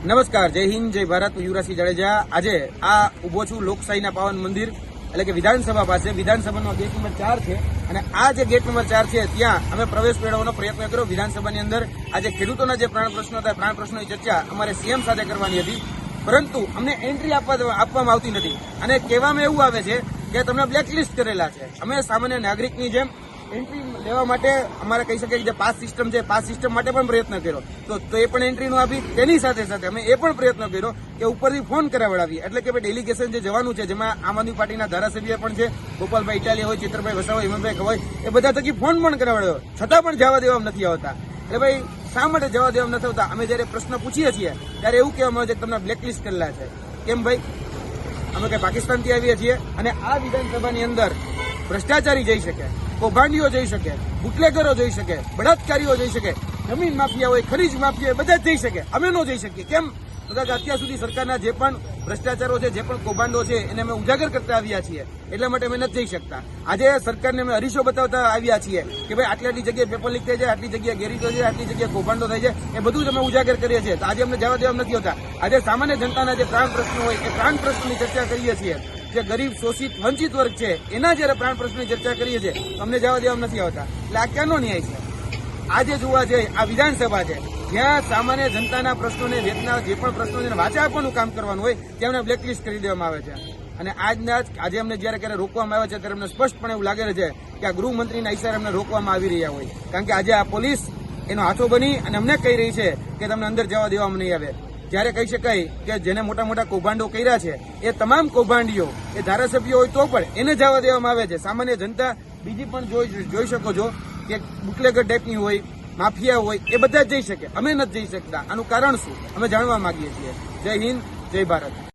નમસ્કાર, જય હિન્દ, જય ભારત. યુવરાજસિંહ જાડેજા. આજે આ ઉભો છું લોકશાહીના પાવન મંદિર એટલે કે વિધાનસભા પાસે. વિધાનસભાનો ગેટ નંબર 4 છે અને આ જે ગેટ નંબર 4 છે ત્યાં અમે પ્રવેશ મેળવવાનો પ્રયત્ન કર્યો. વિધાનસભાની અંદર આજે ખેડૂતોના જે પ્રાણ પ્રશ્નો હતા, પ્રાણ પ્રશ્નોની ચર્ચા અમારે સીએમ સાથે કરવાની હતી, પરંતુ અમને એન્ટ્રી આપવામાં આવતી નથી અને કહેવામાં એવું આવે છે કે તમને બ્લેકલિસ્ટ કરેલા છે. અમે સામાન્ય નાગરિકની જેમ એન્ટ્રી લેવા માટે અમારે કહી શકીએ જે પાસ સિસ્ટમ છે, પાસ સિસ્ટમ માટે પણ પ્રયત્ન કર્યો તો એ પણ એન્ટ્રી નો આપી. તેની સાથે સાથે અમે એ પણ પ્રયત્ન કર્યો કે ઉપરથી ફોન કરાવડાવીએ, એટલે કે ડેલિગેશન જે જવાનું છે, જેમાં આમ આદમી પાર્ટીના ધારાસભ્ય પણ છે, ગોપાલભાઈ ઇટાલિયા હોય, ચિત્રભાઈ વસાવા, હિમંતભાઈ ખવાય, એ બધા થકી ફોન પણ કરાવડાવ્યો, છતાં પણ જવા દેવામાં નથી આવતા. એટલે ભાઈ શા માટે જવા દેવામાં નથી આવતા? અમે જયારે પ્રશ્ન પૂછીએ છીએ ત્યારે એવું કહેવામાં આવે છે કે તમને બ્લેકલિસ્ટ કરેલા છે. કેમ ભાઈ? અમે કઈ પાકિસ્તાનથી આવીએ છીએ અને આ વિધાનસભાની અંદર ભ્રષ્ટાચારી જઈ શકે, કૌભાંડીઓ જઈ શકે, બુટલેગરો જઈ શકે, બળાત્કારીઓ જઈ શકે, જમીન માફિયા હોય, ખનીજ માફિયા બધા જ જઈ શકે, અમે ન જઈ શકીએ. કેમ? તો કે અત્યાર સુધી સરકારના જે પણ ભ્રષ્ટાચારો છે, જે પણ કૌભાંડો છે, એને અમે ઉજાગર કરતા આવ્યા છીએ, એટલા માટે અમે નથી જઈ શકતા. આજે સરકારને અમે અરીસો બતાવતા આવ્યા છીએ કે ભાઈ આટલી જગ્યાએ પેપર લીક થાય છે, આટલી જગ્યાએ ગેરીતો છે, આટલી જગ્યાએ કૌભાંડો થાય છે, એ બધું જ અમે ઉજાગર કરીએ છીએ. તો આજે અમને જવા દેવા નથી હોતા. આજે સામાન્ય જનતાના જે પ્રાણ પ્રશ્નો હોય એ પ્રાણ પ્રશ્નોની ચર્ચા કરીએ છીએ. જે ગરીબ, શોષિત, વંચિત વર્ગ છે એના જયારે પ્રાણ પ્રશ્નની ચર્ચા કરીએ છીએ તો અમને જવા દેવામાં નથી આવતા. એટલે આ ક્યાંનો ન્યાય છે? આજે જોવા જઈએ આ વિધાનસભા છે, જ્યાં સામાન્ય જનતાના પ્રશ્નોને, વેતના જે પણ પ્રશ્નો છે વાચા આપવાનું કામ કરવાનું હોય ત્યાં અમને બ્લેકલિસ્ટ કરી દેવામાં આવે છે. અને આજે અમને જયારે ક્યારે રોકવામાં આવે છે ત્યારે અમને સ્પષ્ટપણે એવું લાગે છે કે આ ગૃહમંત્રીના ઇશારે અમને રોકવામાં આવી રહ્યા હોય, કારણ કે આજે આ પોલીસ એનો હાથો બની અને અમને કહી રહી છે કે તમને અંદર જવા દેવામાં નહીં આવે. જ્યારે કહી શકાય કે જેને મોટા મોટા કૌભાંડો કર્યા છે એ તમામ કૌભાંડીઓ એ ધારાસભ્યો હોય તો પણ એને જવા દેવામાં આવે છે. સામાન્ય જનતા બીજી પણ જોઈ શકો છો કે બુટલેગર ટાઈપની હોય, માફિયા હોય, એ બધા જ જઈ શકે, અમે નથી જઈ શકતા. આનું કારણ શું? અમે જાણવા માંગીએ છીએ. જય હિન્દ, જય ભારત.